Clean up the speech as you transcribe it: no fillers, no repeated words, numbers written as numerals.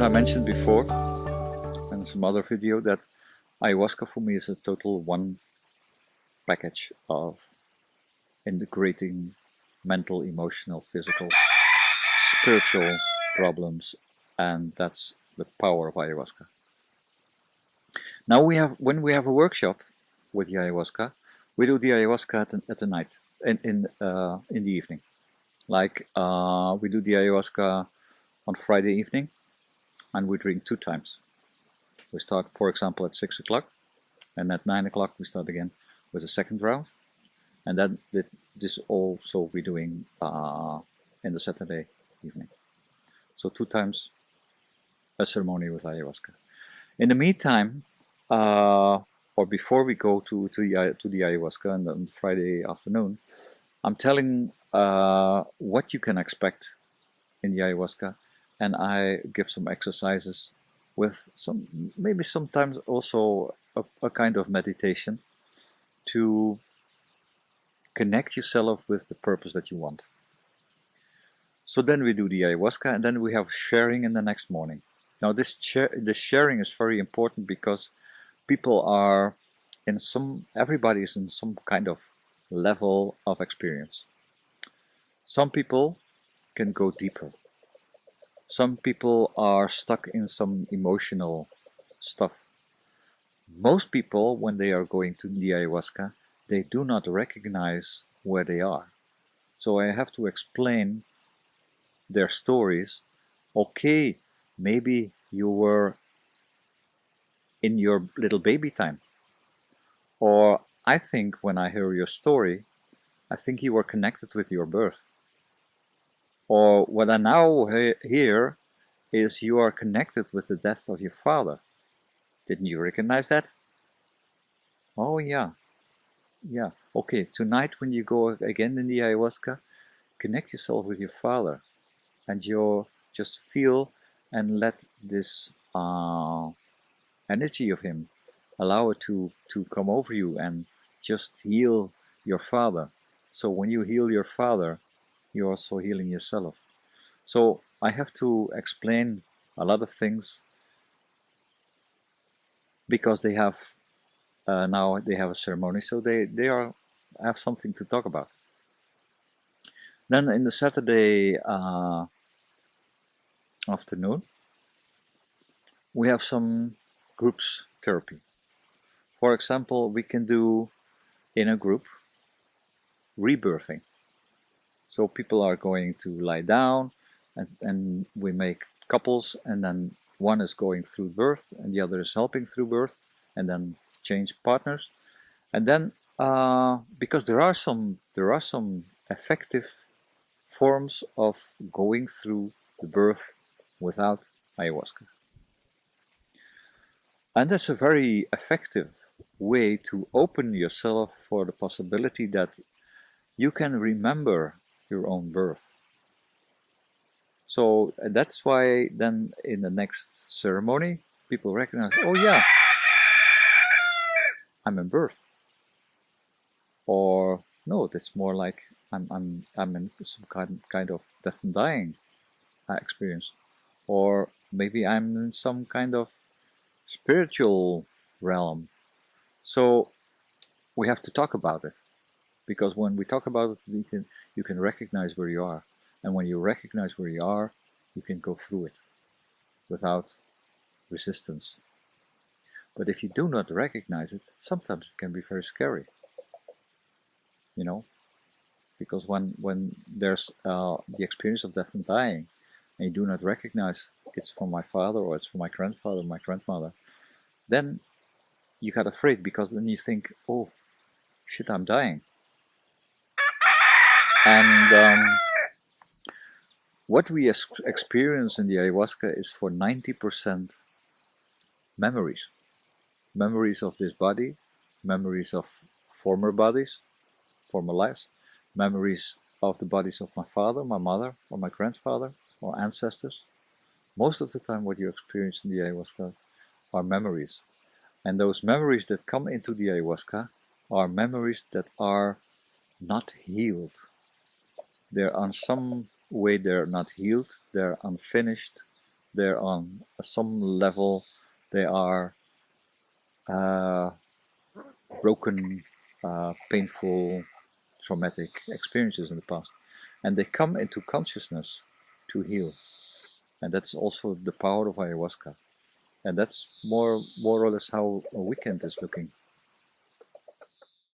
I mentioned before in some other video, that ayahuasca for me is a total one package of integrating mental, emotional, physical, spiritual problems, and that's the power of ayahuasca. Now when we have a workshop with the ayahuasca, we do the ayahuasca at the night, in the evening. Like we do the ayahuasca on Friday evening, and we drink 2 times. We start, for example, at 6 o'clock, and at 9 o'clock we start again with a second round, and then this also we're doing in the Saturday evening. So 2 times a ceremony with ayahuasca. In the meantime, or before we go to the ayahuasca and on Friday afternoon, I'm telling what you can expect in the ayahuasca, and I give some exercises with some, maybe sometimes also a kind of meditation to connect yourself with the purpose that you want. So then we do the ayahuasca, and then we have sharing in the next morning. Now this sharing is very important because people are everybody is in some kind of level of experience. Some people can go deeper. Some people are stuck in some emotional stuff. Most people, when they are going to the ayahuasca, they do not recognize where they are. So I have to explain their stories. Okay, maybe you were in your little baby time. Or I think when I hear your story, I think you were connected with your birth. Or what I now hear is you are connected with the death of your father. Didn't you recognize that? Oh yeah. Yeah. Okay, tonight when you go again in the ayahuasca, connect yourself with your father, and you just feel and let this energy of him, allow it to come over you and just heal your father. So when you heal your father, you're also healing yourself. So I have to explain a lot of things because they have now they have a ceremony, so they have something to talk about. Then in the Saturday afternoon, we have some groups therapy. For example, we can do in a group rebirthing. So people are going to lie down, and we make couples, and then one is going through birth and the other is helping through birth, and then change partners. And then because there are some effective forms of going through the birth without ayahuasca. And that's a very effective way to open yourself for the possibility that you can remember your own birth. So that's why then in the next ceremony, people recognize, oh yeah, I'm in birth. Or no, that's more like I'm in some kind of death and dying experience. Or maybe I'm in some kind of spiritual realm. So we have to talk about it, because when we talk about it, you can recognize where you are, and when you recognize where you are, you can go through it without resistance. But if you do not recognize it, sometimes it can be very scary, you know, because when there's the experience of death and dying, and you do not recognize it's from my father or it's from my grandfather or my grandmother, then you got afraid, because then you think, oh shit, I'm dying. And what we experience in the ayahuasca is for 90% memories. Memories of this body, memories of former bodies, former lives, memories of the bodies of my father, my mother, or my grandfather, or ancestors. Most of the time what you experience in the ayahuasca are memories. And those memories that come into the ayahuasca are memories that are not healed. They're on some way they're not healed, they're unfinished, They're on some level, they are uh, broken, painful, traumatic experiences in the past, and they come into consciousness to heal. And that's also the power of ayahuasca. And that's more or less how a weekend is looking.